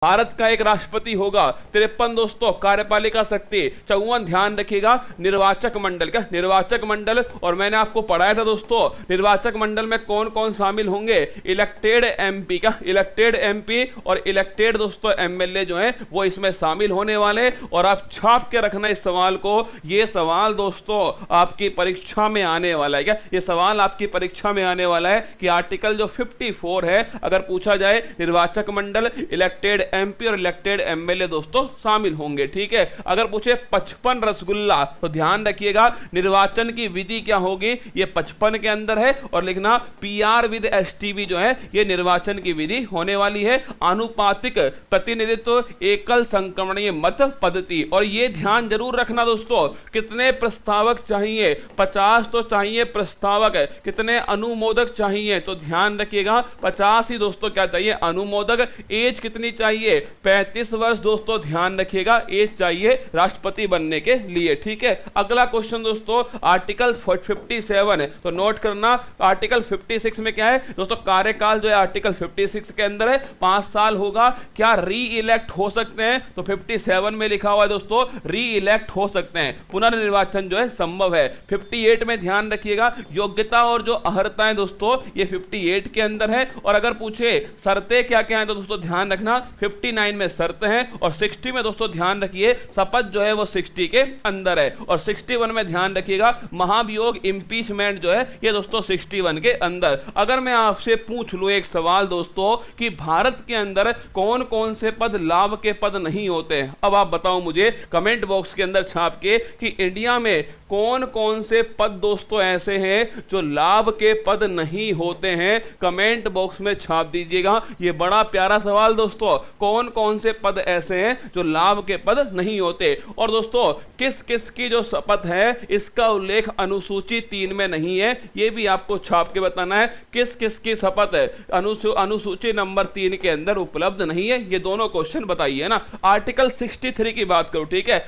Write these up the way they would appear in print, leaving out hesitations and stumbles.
भारत का एक राष्ट्रपति होगा। 53 दोस्तों कार्यपालिका शक्ति। 54 ध्यान रखिएगा निर्वाचक मंडल का निर्वाचक मंडल। और मैंने आपको पढ़ाया था दोस्तों निर्वाचक मंडल में कौन कौन शामिल होंगे। इलेक्टेड एमपी का इलेक्टेड एमपी और इलेक्टेड दोस्तों एमएलए जो है वो इसमें शामिल होने वाले। और आप छाप के रखना इस सवाल को। ये सवाल दोस्तों आपकी परीक्षा में आने वाला है। क्या ये सवाल आपकी परीक्षा में आने वाला है कि आर्टिकल जो 54 है अगर पूछा जाए निर्वाचक मंडल इलेक्टेड एमपी और इलेक्टेड एमएलए दोस्तों शामिल होंगे। ठीक है। अगर पूछे 55 रसगुल्ला तो ध्यान रखिएगा निर्वाचन की विधि क्या होगी। ये 55 के अंदर है और लिखना पीआर विद एसटीवी जो है ये निर्वाचन की विधि होने वाली है। आनुपातिक प्रतिनिधित्व एकल संक्रमणीय मत पद्धति। और ये ध्यान जरूर रखना दोस्तों कितने प्रस्तावक चाहिए। 50 तो चाहिए प्रस्तावक। कितने अनुमोदक चाहिए तो ध्यान रखिएगा 50 ही दोस्तों क्या चाहिए अनुमोदक। एज कितनी चाहिए 35 वर्ष दोस्तों ध्यान रखिएगा एज चाहिए राष्ट्रपति बनने के लिए। ठीक है। अगला क्वेश्चन दोस्तों आर्टिकल 57 है तो नोट करना। आर्टिकल 56 में क्या है दोस्तों कार्यकाल जो है आर्टिकल 56 के अंदर है 5 साल होगा। क्या री इलेक्ट हो सकते हैं तो 57 में लिखा हुआ है दोस्तों री इलेक्ट हो सकते हैं। पुनर्निर्वाचन जो है संभव है। 58 में ध्यान रखिएगा योग्यता और जो अर्हताएं दोस्तों ये 58 के अंदर है। और अगर पूछे शर्तें क्या क्या है तो दोस्तों ध्यान रखना 59 में शर्त है। और 60 में दोस्तों ध्यान रखिए शपथ जो है वो 60 के अंदर है। और 61 में ध्यान रखिएगा महाभियोग इंपीचमेंट जो है ये दोस्तों 61 के अंदर। अगर मैं आपसे पूछ लूं एक सवाल दोस्तों कि भारत के अंदर कौन कौन से पद लाभ के पद नहीं होते हैं। अब आप बताओ मुझे कमेंट बॉक्स के अंदर छाप के कि इंडिया में कौन कौन से पद दोस्तों ऐसे हैं जो लाभ के पद नहीं होते हैं। कमेंट बॉक्स में छाप दीजिएगा। ये बड़ा प्यारा सवाल दोस्तों कौन कौन से पद ऐसे हैं जो लाभ के पद नहीं होते। और दोस्तों किस किस की जो शपथ है इसका उल्लेख अनुसूची 3 में नहीं है। ये भी आपको छाप के बताना है किस किस की शपथ है अनुसूची नंबर 3 के अंदर उपलब्ध नहीं है। ये दोनों क्वेश्चन बताइए ना। आर्टिकल 63 की बात करूं। ठीक है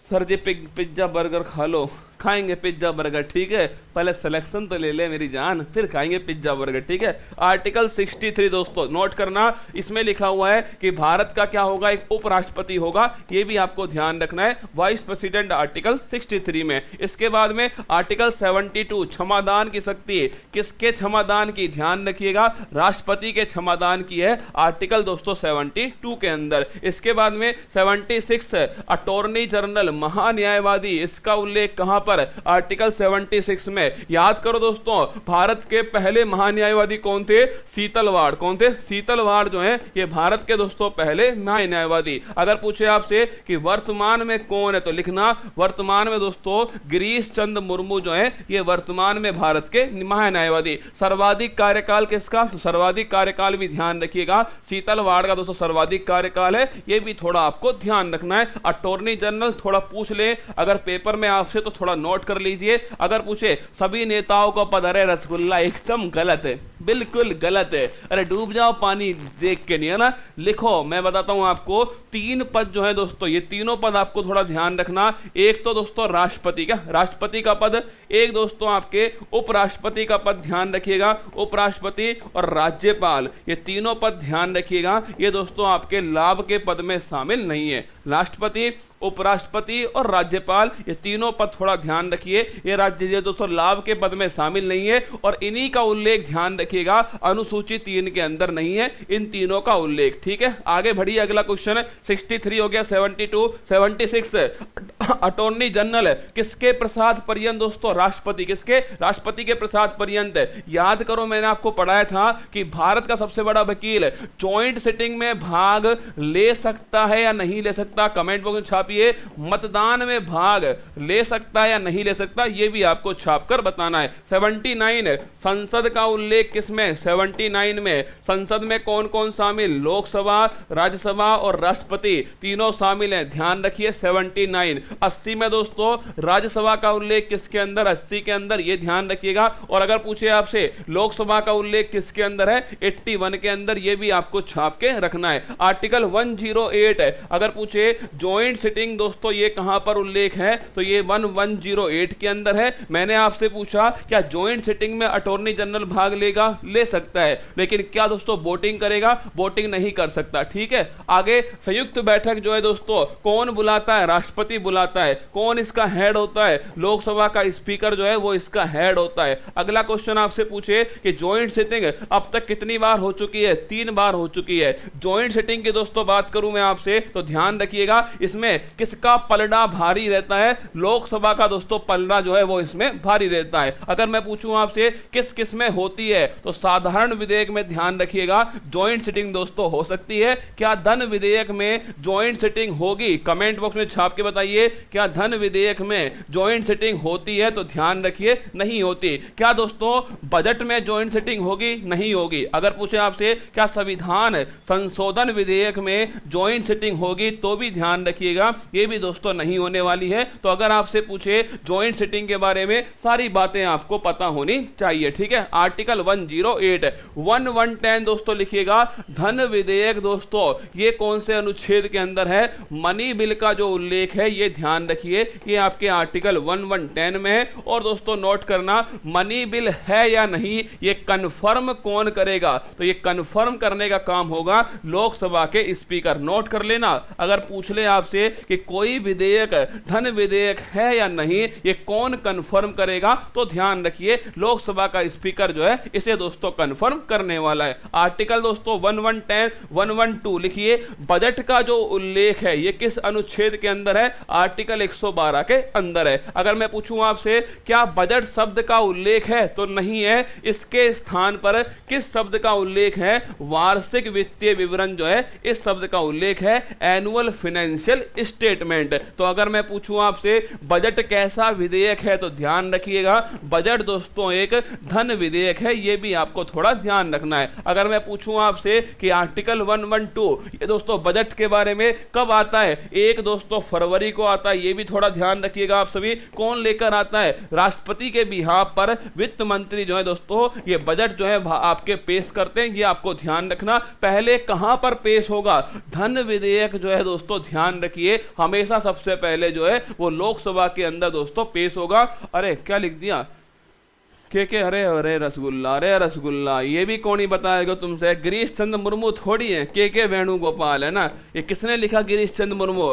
सर जी पिज्जा बर्गर खा लो। खाएंगे पिज्जा बर्गर। ठीक है पहले सिलेक्शन तो ले ले मेरी जान फिर खाएंगे पिज्जा बर्गर। ठीक है। आर्टिकल 63 दोस्तों नोट करना। इसमें लिखा हुआ है कि भारत का क्या होगा एक उपराष्ट्रपति होगा। ये भी आपको ध्यान रखना है वाइस प्रेसिडेंट आर्टिकल 63 में। इसके बाद में आर्टिकल 72 क्षमादान की शक्ति। किसके क्षमादान की ध्यान रखिएगा राष्ट्रपति के क्षमादान की है आर्टिकल दोस्तों 72 के अंदर। इसके बाद में 76 अटॉर्नी जनरल महान्यायवादी इसका उल्लेख कहां पर आर्टिकल 76 में। याद करो दोस्तों भारत के पहले महान्यायवादी कौन थे शीतलवाड़। कौन थे शीतलवाड़ जो है ये भारत के दोस्तों पहले महान्यायवादी। अगर पूछे आपसे कि वर्तमान में कौन है तो लिखना वर्तमान में दोस्तों गिरीश चंद्र मुर्मू जो है ये वर्तमान में भारत के महान्यायवादी। सर्वाधिक कार्यकाल किसका सर्वाधिक कार्यकाल भी ध्यान रखिएगा शीतलवाड़ का दोस्तों सर्वाधिक कार्यकाल है। ये भी थोड़ा आपको ध्यान रखना है। अटॉर्नी जनरल थोड़ा पूछ ले अगर पेपर में आपसे तो थोड़ा नोट कर लीजिए। अगर पूछे सभी नेताओं का पद अरे रसगुल्ला एकदम गलत है बिल्कुल गलत है। अरे डूब जाओ पानी देख के नहीं है ना। लिखो मैं बताता हूं आपको 3 पद जो है दोस्तों ये तीनों पद आपको थोड़ा ध्यान रखना। एक तो दोस्तों राष्ट्रपति का पद। एक दोस्तों आपके उपराष्ट्रपति का पद ध्यान रखिएगा उपराष्ट्रपति और राज्यपाल ये तीनों पद ध्यान रखिएगा। ये दोस्तों आपके लाभ के पद में शामिल नहीं है। राष्ट्रपति उपराष्ट्रपति और राज्यपाल ये तीनों पद थोड़ा ध्यान रखिए। ये राज्य दोस्तों लाभ के पद में शामिल नहीं है। और इन्हीं का उल्लेख ध्यान रखिएगा अनुसूची 3 के अंदर नहीं है इन तीनों का उल्लेख। ठीक है आगे बढ़िए। अगला क्वेश्चन 63 हो गया। 72 76 अटॉर्नी जनरल किसके प्रसाद पर्यंत दोस्तों राष्ट्रपति किसके राष्ट्रपति के प्रसाद पर्यंत। याद करो मैंने आपको पढ़ाया था कि भारत का सबसे बड़ा वकील ज्वाइंट सिटिंग में भाग ले सकता है या नहीं ले सकता। कमेंट बॉक्स में छापिए मतदान में भाग ले सकता है या नहीं ले सकता। यह भी आपको छापकर बताना है। 79 संसद का उल्लेख किसमें 79 में संसद में कौन कौन शामिल लोकसभा राज्यसभा और राष्ट्रपति तीनों शामिल हैं ध्यान रखिए 79। 80 में दोस्तों राज्यसभा का उल्लेख किसके अंदर, 80 के अंदर, ये ध्यान रखिएगा। और अगर पूछे आपसे लोकसभा का उल्लेख किसके अंदर है, 81 के अंदर, ये भी आपको छाप के रखना है। आर्टिकल 108 है। अगर पूछे ज्वाइंट सिटिंग दोस्तों ये कहां पर उल्लेख है, तो ये 1108 के अंदर है। मैंने आपसे पूछा क्या ज्वाइंट सिटिंग में अटॉर्नी जनरल भाग लेगा, ले सकता है, लेकिन क्या दोस्तों वोटिंग करेगा, वोटिंग नहीं कर सकता। ठीक है, आगे संयुक्त बैठक जो है दोस्तों कौन बुलाता है, राष्ट्रपति बुलाता है। कौन इसका हेड होता है, लोकसभा का स्पीकर जो है वो इसका हेड होता है। अगला क्वेश्चन आपसे पूछे कि ज्वाइंट सिटिंग अब तक कितनी बार हो चुकी है, 3 बार हो चुकी है। ज्वाइंट सिटिंग की दोस्तों बात करूं मैं आपसे तो ध्यान रखिएगा इसमें किसका पलड़ा भारी रहता है, लोकसभा का दोस्तों पलड़ा जो है वो इसमें भारी रहता है। अगर मैं पूछूं आपसे किस किस में होती है, तो साधारण विधेयक में ध्यान रखिएगा ज्वाइंट सिटिंग दोस्तों हो सकती है। क्या धन विधेयक में ज्वाइंट सिटिंग होगी, कमेंट बॉक्स में छाप के बताइए। क्या धन विधेयक में ज्वाइंट सिटिंग होती है, तो ध्यान रखिए नहीं होती। क्या दोस्तों बजट में ज्वाइंट सिटिंग होगी, नहीं होगी। अगर पूछे आपसे क्या संविधान संशोधन विधेयक में ज्वाइंट सिटिंग होगी, तो भी ध्यान रखिएगा ये भी दोस्तों नहीं होने वाली है। तो अगर आपसे पूछे ज्वाइंट सिटिंग के बारे में सारी बातें आपको पता होनी चाहिए। ठीक है, आर्टिकल 108 1110 दोस्तों लिखिएगा धन विधेयक दोस्तों ये कौन से अनुच्छेद के अंदर है, मनी बिल का जो उल्लेख है ये ध्यान रखिए, ये आपके आर्टिकल 1110 में है। और दोस्तों नोट करना मनी बिल है या नहीं ये कंफर्म कौन करेगा, तो ये कंफर्म करने का काम होगा लोकसभा के स्पीकर। नोट कर लेना, अगर पूछ ले आपसे कि कोई विधेयक धन विधेयक है या नहीं ये कौन कंफर्म करेगा, तो ध्यान रखिए लोकसभा का स्पीकर जो है इसे दोस्तों कंफर्म करने वाला है। आर्टिकल दोस्तों 1110 112 लिखिए बजट का जो उल्लेख है ये किस अनुच्छेद के अंदर है, आर्टिकल 112 के अंदर है। अगर मैं पूछूं आपसे क्या बजट शब्द का उल्लेख है, तो नहीं है, इसके स्थान पर किस शब्द का उल्लेख है, वार्षिक वित्तीय विवरण जो है इस शब्द का उल्लेख है एनुअल फाइनेंशियल स्टेटमेंट। तो अगर मैं पूछूं आपसे बजट कैसा विधेयक है, तो ध्यान रखिएगा बजट दोस्तों एक धन विधेयक है, ये भी आपको थोड़ा ध्यान रखना है। अगर मैं पूछूं आपसे कि आर्टिकल 112 ये दोस्तों बजट के बारे में कब आता है, 1 दोस्तों फरवरी को आता है, ये भी थोड़ा ध्यान रखिएगा आप सभी। कौन लेकर आता है, राष्ट्रपति के बिहाफ पर वित्त मंत्री जो है दोस्तों ये बजट जो है आपके पेश करते हैं, ये आपको ध्यान रखना। पहले कहां पर पेश होगा, धन विधेयक जो है दोस्तों ध्यान रखिए हमेशा सबसे पहले जो है वो लोकसभा के अंदर दोस्तों पेश होगा। अरे क्या लिख दिया के अरे अरे रसगुल्ला, अरे रसगुल्ला, ये भी कौन ही बताएगा तुमसे, गिरीश चंद्र मुर्मू थोड़ी है, के वेणुगोपाल है ना। ये किसने लिखा गिरीश चंद्र मुर्मू,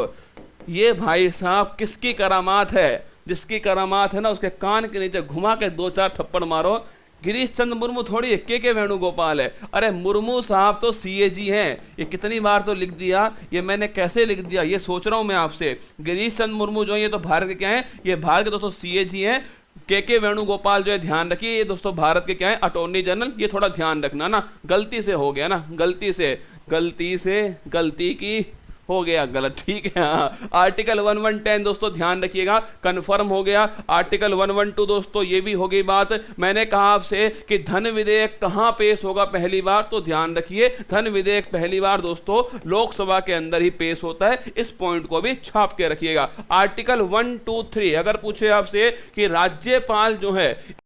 ये भाई साहब किसकी करामात है, जिसकी करामात है ना उसके कान के नीचे घुमा के 2-4 थप्पड़ मारो। गिरीश चंद्र मुर्मू थोड़ी है, के वेणुगोपाल है। अरे मुर्मू साहब तो सीएजी हैं, ये कितनी बार तो लिख दिया, ये मैंने कैसे लिख दिया ये सोच रहा हूं मैं आपसे। गिरीश चंद्र मुर्मू जो है ये तो भारत के क्या है, ये भारत के दोस्तों सीएजी हैं। के वेणुगोपाल जो है ध्यान रखिए ये दोस्तों भारत के क्या है, अटॉर्नी जनरल। ये थोड़ा ध्यान रखना ना, गलती से हो गया ना, गलती से गलती की हो गया गलत। ठीक है, हाँ। आर्टिकल 1110 दोस्तों ध्यान रखिएगा कंफर्म हो गया। आर्टिकल 112 दोस्तों ये भी हो गई बात। मैंने कहा आपसे कि धन विधेयक कहां पेश होगा पहली बार, तो ध्यान रखिए धन विधेयक पहली बार दोस्तों लोकसभा के अंदर ही पेश होता है, इस पॉइंट को भी छाप के रखिएगा। आर्टिकल 123 अगर पूछे आपसे कि राज्यपाल जो है